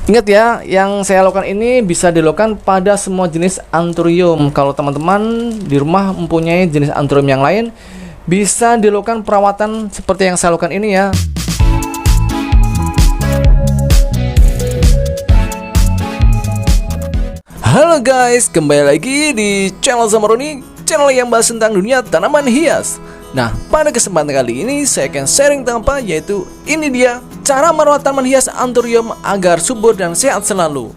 Ingat ya, yang saya lakukan ini bisa dilakukan pada semua jenis anthurium. Kalau teman-teman di rumah mempunyai jenis anthurium yang lain, bisa dilakukan perawatan seperti yang saya lakukan ini ya. Halo guys, kembali lagi di channel Zamaroni, channel yang bahas tentang dunia tanaman hias. Nah, pada kesempatan kali ini saya akan sharing tentang apa, yaitu ini dia cara merawat tanaman hias anthurium agar subur dan sehat selalu.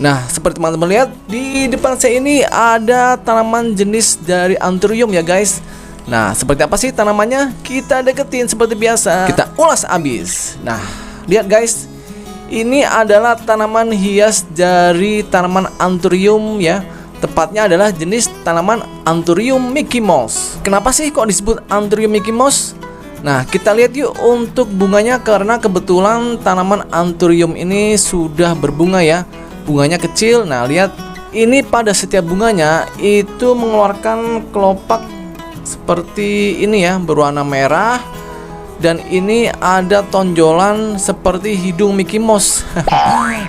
Nah, seperti teman-teman lihat di depan saya ini ada tanaman jenis dari anthurium ya guys. Nah, seperti apa sih tanamannya? Kita deketin seperti biasa, kita ulas abis. Nah, lihat guys, ini adalah tanaman hias dari tanaman anthurium ya. Tepatnya adalah jenis tanaman Anthurium Mickey Mouse. Kenapa sih kok disebut Anthurium Mickey Mouse? Nah, kita lihat yuk untuk bunganya, karena kebetulan tanaman Anthurium ini sudah berbunga ya. Bunganya kecil. Nah, lihat ini pada setiap bunganya itu mengeluarkan kelopak seperti ini ya, berwarna merah. Dan ini ada tonjolan seperti hidung Mickey Mouse.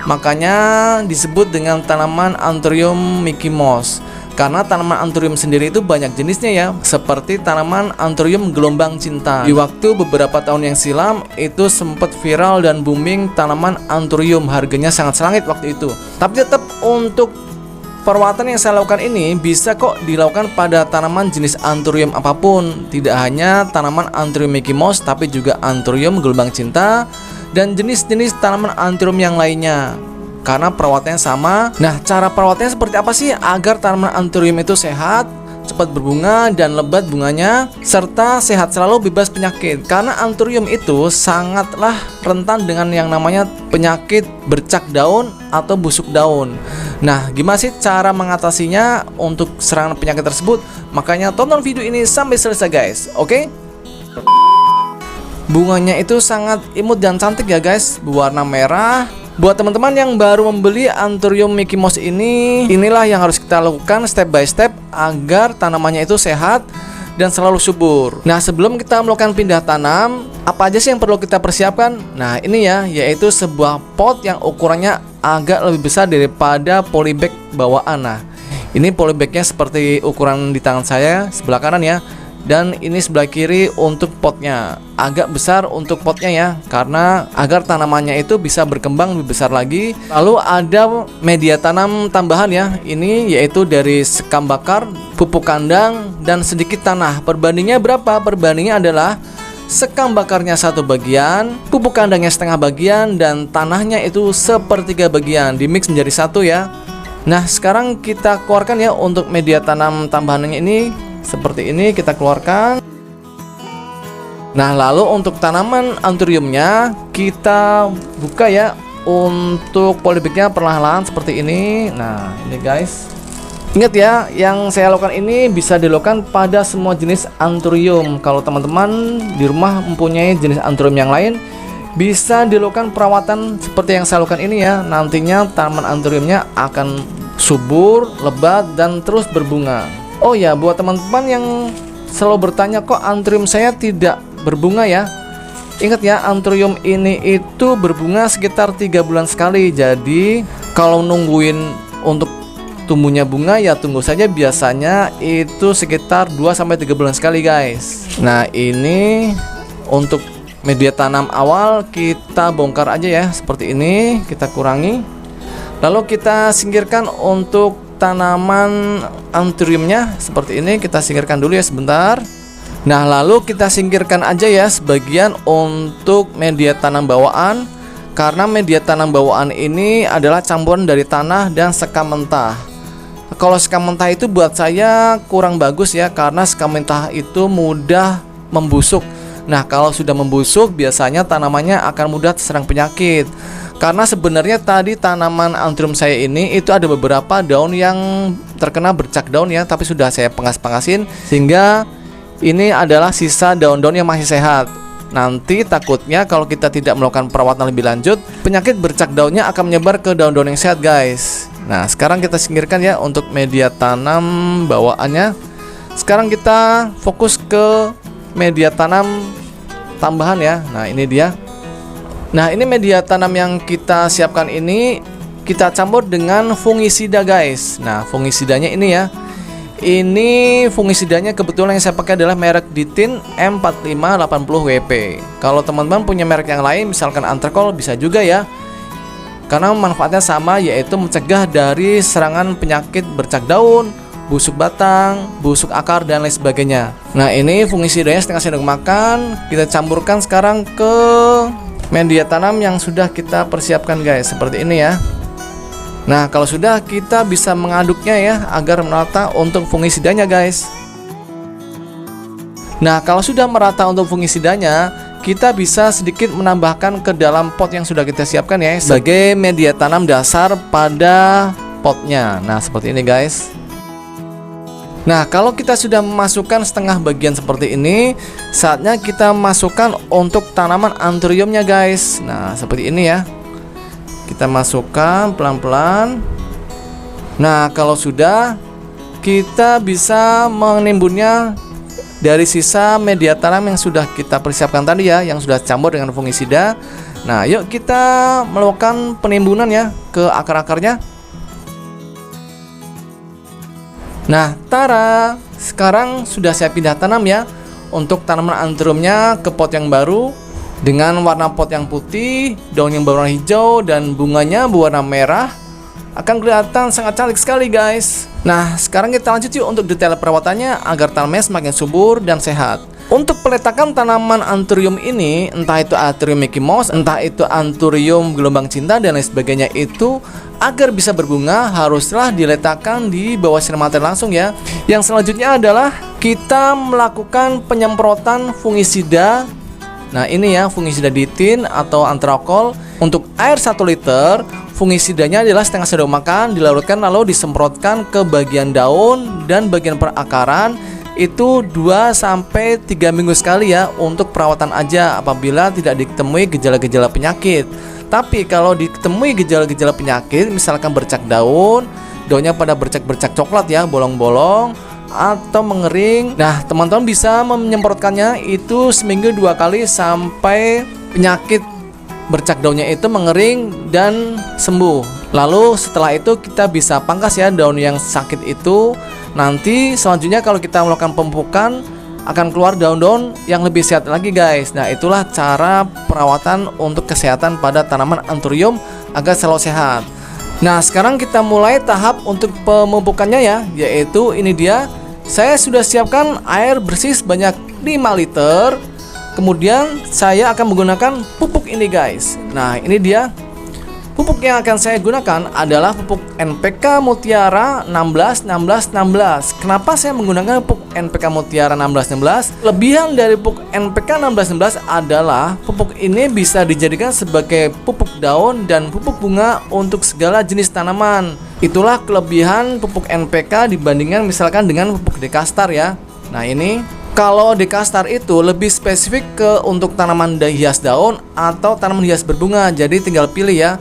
Makanya disebut dengan tanaman Anthurium Mickey Mouse. Karena tanaman Anthurium sendiri itu banyak jenisnya ya, seperti tanaman Anthurium gelombang cinta. Di waktu beberapa tahun yang silam itu sempat viral dan booming tanaman Anthurium, harganya sangat selangit waktu itu. Tapi tetap untuk perawatan yang saya lakukan ini bisa kok dilakukan pada tanaman jenis anthurium apapun. Tidak hanya tanaman Anthurium Mickey Mouse, tapi juga Anthurium gelombang cinta dan jenis-jenis tanaman anthurium yang lainnya, karena perawatannya sama. Nah, cara perawatannya seperti apa sih agar tanaman anthurium itu sehat, cepat berbunga dan lebat bunganya, serta sehat selalu, bebas penyakit? Karena anthurium itu sangatlah rentan dengan yang namanya penyakit bercak daun atau busuk daun. Nah, gimana sih cara mengatasinya untuk serangan penyakit tersebut? Makanya tonton video ini sampai selesai guys, oke? Bunganya itu sangat imut dan cantik ya guys, berwarna merah. Buat teman-teman yang baru membeli Anthurium Mickey Mouse ini, inilah yang harus kita lakukan step by step agar tanamannya itu sehat dan selalu subur. Nah, sebelum kita melakukan pindah tanam, apa aja sih yang perlu kita persiapkan? Nah, ini ya, yaitu sebuah pot yang ukurannya agak lebih besar daripada polybag bawaan. Nah, ini polybagnya seperti ukuran di tangan saya sebelah kanan ya. Dan ini sebelah kiri untuk potnya, agak besar untuk potnya ya, karena agar tanamannya itu bisa berkembang lebih besar lagi. Lalu ada media tanam tambahan ya, ini yaitu dari sekam bakar, pupuk kandang, dan sedikit tanah. Perbandingnya berapa? Perbandingnya adalah sekam bakarnya 1 bagian, pupuk kandangnya setengah bagian, dan tanahnya itu 1/3 bagian, dimix menjadi 1 ya. Nah, sekarang kita keluarkan ya untuk media tanam tambahannya ini. Seperti ini kita keluarkan. Nah, lalu untuk tanaman anthuriumnya kita buka ya. Untuk polybagnya perlahan-lahan seperti ini. Nah, ini guys, ingat ya, yang saya lakukan ini bisa dilakukan pada semua jenis anthurium. Kalau teman-teman di rumah mempunyai jenis anthurium yang lain, bisa dilakukan perawatan seperti yang saya lakukan ini ya. Nantinya tanaman anthuriumnya akan subur, lebat, dan terus berbunga. Oh ya, buat teman-teman yang selalu bertanya kok anthurium saya tidak berbunga ya, ingat ya, anthurium ini itu berbunga sekitar 3 bulan sekali. Jadi kalau nungguin untuk tumbuhnya bunga ya tunggu saja, biasanya itu sekitar 2-3 bulan sekali guys. Nah, ini untuk media tanam awal kita bongkar aja ya, seperti ini kita kurangi. Lalu kita singkirkan untuk tanaman anthuriumnya seperti ini, kita singkirkan dulu ya sebentar. Nah, lalu kita singkirkan aja ya sebagian untuk media tanam bawaan, karena media tanam bawaan ini adalah campuran dari tanah dan sekam mentah. Kalau sekam mentah itu buat saya kurang bagus ya, karena sekam mentah itu mudah membusuk. Nah, kalau sudah membusuk biasanya tanamannya akan mudah terserang penyakit. Karena sebenarnya tadi tanaman anthurium saya ini itu ada beberapa daun yang terkena bercak daun ya, tapi sudah saya pengas-pengasin sehingga ini adalah sisa daun-daun yang masih sehat. Nanti takutnya kalau kita tidak melakukan perawatan lebih lanjut, penyakit bercak daunnya akan menyebar ke daun-daun yang sehat guys. Nah, sekarang kita singkirkan ya untuk media tanam bawaannya. Sekarang kita fokus ke media tanam tambahan ya. Nah, ini dia. Nah, ini media tanam yang kita siapkan ini kita campur dengan fungisida guys. Nah, fungisidanya ini ya. Ini fungisidanya kebetulan yang saya pakai adalah merek Ditin M4580WP. Kalau teman-teman punya merek yang lain misalkan Antrakol bisa juga ya. Karena manfaatnya sama, yaitu mencegah dari serangan penyakit bercak daun, busuk batang, busuk akar, dan lain sebagainya. Nah, ini fungisidanya setengah sendok makan. Kita campurkan sekarang ke media tanam yang sudah kita persiapkan guys, seperti ini ya. Nah, kalau sudah, kita bisa mengaduknya ya agar merata untuk fungisidanya guys. Nah, kalau sudah merata untuk fungisidanya, kita bisa sedikit menambahkan ke dalam pot yang sudah kita siapkan ya, sebagai media tanam dasar pada potnya. Nah, seperti ini guys. Nah, kalau kita sudah memasukkan setengah bagian seperti ini, saatnya kita masukkan untuk tanaman anthuriumnya guys. Nah, seperti ini ya. Kita masukkan pelan-pelan. Nah, kalau sudah, kita bisa menimbunnya dari sisa media tanam yang sudah kita persiapkan tadi ya, yang sudah campur dengan fungisida. Nah, yuk kita melakukan penimbunan ya ke akar-akarnya. Nah, tara, sekarang sudah saya pindah tanam ya untuk tanaman anthuriumnya ke pot yang baru dengan warna pot yang putih, daun yang berwarna hijau, dan bunganya berwarna merah. Akan kelihatan sangat cantik sekali guys. Nah, sekarang kita lanjut yuk untuk detail perawatannya agar tanamannya semakin subur dan sehat. Untuk peletakan tanaman anthurium ini, entah itu Anthurium Mickey Mouse, entah itu Anthurium gelombang cinta, dan lain sebagainya, itu agar bisa berbunga haruslah diletakkan di bawah sinar matahari langsung ya. Yang selanjutnya adalah kita melakukan penyemprotan fungisida. Nah, ini ya fungisida Ditin atau Antrakol. Untuk air 1 liter, fungisidanya adalah setengah sendok makan, dilarutkan lalu disemprotkan ke bagian daun dan bagian perakaran. Itu 2-3 minggu sekali ya, untuk perawatan aja apabila tidak ditemui gejala-gejala penyakit. Tapi kalau ditemui gejala-gejala penyakit, misalkan bercak daun, daunnya pada bercak-bercak coklat ya, bolong-bolong atau mengering. Nah, teman-teman bisa menyemprotkannya itu seminggu 2 kali sampai penyakit bercak daunnya itu mengering dan sembuh. Lalu setelah itu kita bisa pangkas ya daun yang sakit itu. Nanti selanjutnya kalau kita melakukan pemupukan akan keluar daun-daun yang lebih sehat lagi guys. Nah, itulah cara perawatan untuk kesehatan pada tanaman anthurium agar selalu sehat. Nah, sekarang kita mulai tahap untuk pemupukannya ya, yaitu ini dia. Saya sudah siapkan air bersih sebanyak 5 liter. Kemudian saya akan menggunakan pupuk ini guys. Nah, ini dia. Pupuk yang akan saya gunakan adalah pupuk NPK Mutiara 16-16-16. Kenapa saya menggunakan pupuk NPK Mutiara 16-16? Lebihan dari pupuk NPK 16-16 adalah pupuk ini bisa dijadikan sebagai pupuk daun dan pupuk bunga untuk segala jenis tanaman. Itulah kelebihan pupuk NPK dibandingkan misalkan dengan pupuk Dekastar ya. Nah, ini kalau Dekastar itu lebih spesifik ke untuk tanaman hias daun atau tanaman hias berbunga. Jadi tinggal pilih ya.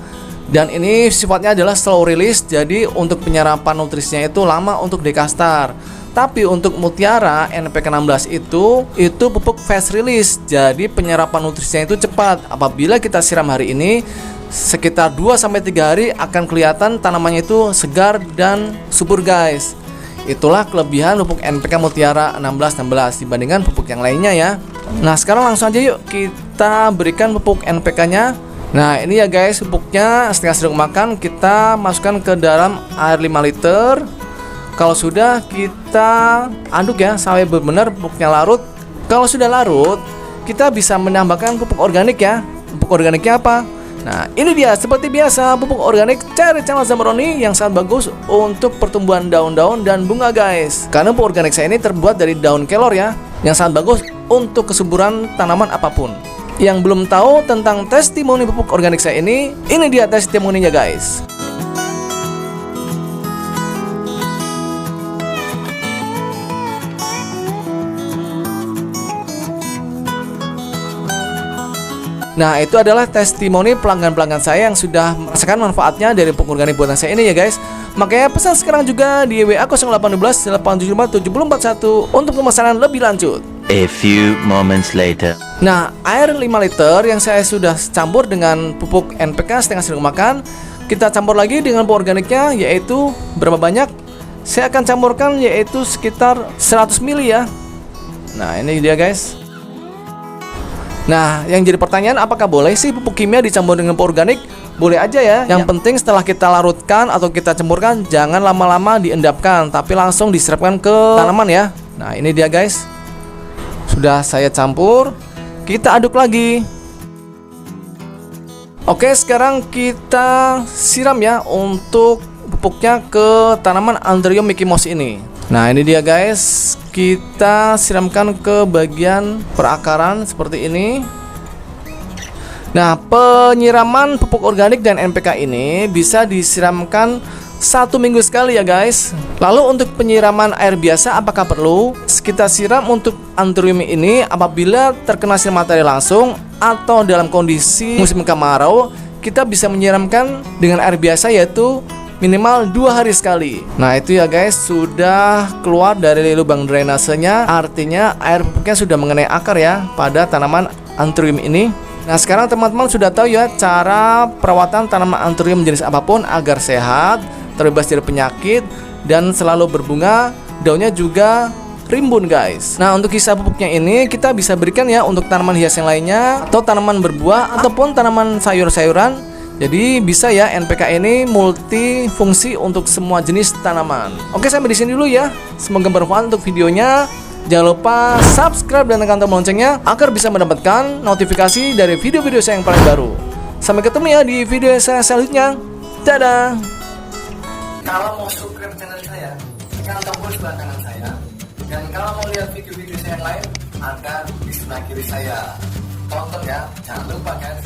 Dan ini sifatnya adalah slow release, jadi untuk penyerapan nutrisinya itu lama untuk Dekastar. Tapi untuk Mutiara NPK 16 itu pupuk fast release, jadi penyerapan nutrisinya itu cepat. Apabila kita siram hari ini, sekitar 2-3 hari akan kelihatan tanamannya itu segar dan subur guys. Itulah kelebihan pupuk NPK Mutiara 16-16 dibandingkan pupuk yang lainnya ya. Nah, sekarang langsung aja yuk kita berikan pupuk NPK-nya. Nah, ini ya guys, pupuknya setengah sendok makan kita masukkan ke dalam air 5 liter. Kalau sudah, kita aduk ya sampai benar-benar pupuknya larut. Kalau sudah larut, kita bisa menambahkan pupuk organik ya. Pupuk organiknya apa? Nah, ini dia seperti biasa pupuk organik Cherry Channel Zambroni yang sangat bagus untuk pertumbuhan daun-daun dan bunga guys. Karena pupuk organik saya ini terbuat dari daun kelor ya, yang sangat bagus untuk kesuburan tanaman apapun. Yang belum tahu tentang testimoni pupuk organik saya ini dia testimoninya guys. Nah, itu adalah testimoni pelanggan-pelanggan saya yang sudah merasakan manfaatnya dari pupuk organik buatan saya ini ya guys. Makanya pesan sekarang juga di WA 0812 875 7041 untuk pemesanan lebih lanjut. A few moments later. Nah, air 5 liter yang saya sudah campur dengan pupuk NPK setengah sendok makan, kita campur lagi dengan pupuk organiknya, yaitu berapa banyak? Saya akan campurkan yaitu sekitar 100 ml ya. Nah, ini dia guys. Nah, yang jadi pertanyaan, apakah boleh sih pupuk kimia dicampur dengan pupuk organik? Boleh aja ya. Yang penting setelah kita larutkan atau kita campurkan, jangan lama-lama diendapkan, tapi langsung diserapkan ke tanaman ya. Nah, ini dia guys. Sudah saya campur, kita aduk lagi. Oke, sekarang kita siram ya untuk pupuknya ke tanaman Anthurium Mickey Mouse ini. Nah, ini dia guys. Kita siramkan ke bagian perakaran seperti ini. Nah, penyiraman pupuk organik dan NPK ini bisa disiramkan 1 minggu sekali ya guys. Lalu untuk penyiraman air biasa apakah perlu? Kita siram untuk Anthurium ini apabila terkena sinar matahari langsung atau dalam kondisi musim kemarau, kita bisa menyiramkan dengan air biasa yaitu minimal 2 hari sekali. Nah, itu ya guys, sudah keluar dari lubang drainasenya, artinya air pupuknya sudah mengenai akar ya pada tanaman Anthurium ini. Nah, sekarang teman-teman sudah tahu ya cara perawatan tanaman Anthurium jenis apapun agar sehat, terbebas dari penyakit, dan selalu berbunga, daunnya juga rimbun guys. Nah, untuk sisa pupuknya ini kita bisa berikan ya untuk tanaman hias yang lainnya, atau tanaman berbuah, ataupun tanaman sayur-sayuran. Jadi bisa ya, NPK ini multifungsi untuk semua jenis tanaman. Oke, sampai di sini dulu ya. Semoga bermanfaat untuk videonya. Jangan lupa subscribe dan tekan tombol loncengnya agar bisa mendapatkan notifikasi dari video-video saya yang paling baru. Sampai ketemu ya di video saya selanjutnya. Dadah. Kalau mau subscribe channel saya, tekan tombol sebelah kanan saya. Dan kalau mau lihat video-video saya yang lain, ada di sebelah kiri saya. Tonton ya, jangan lupa guys.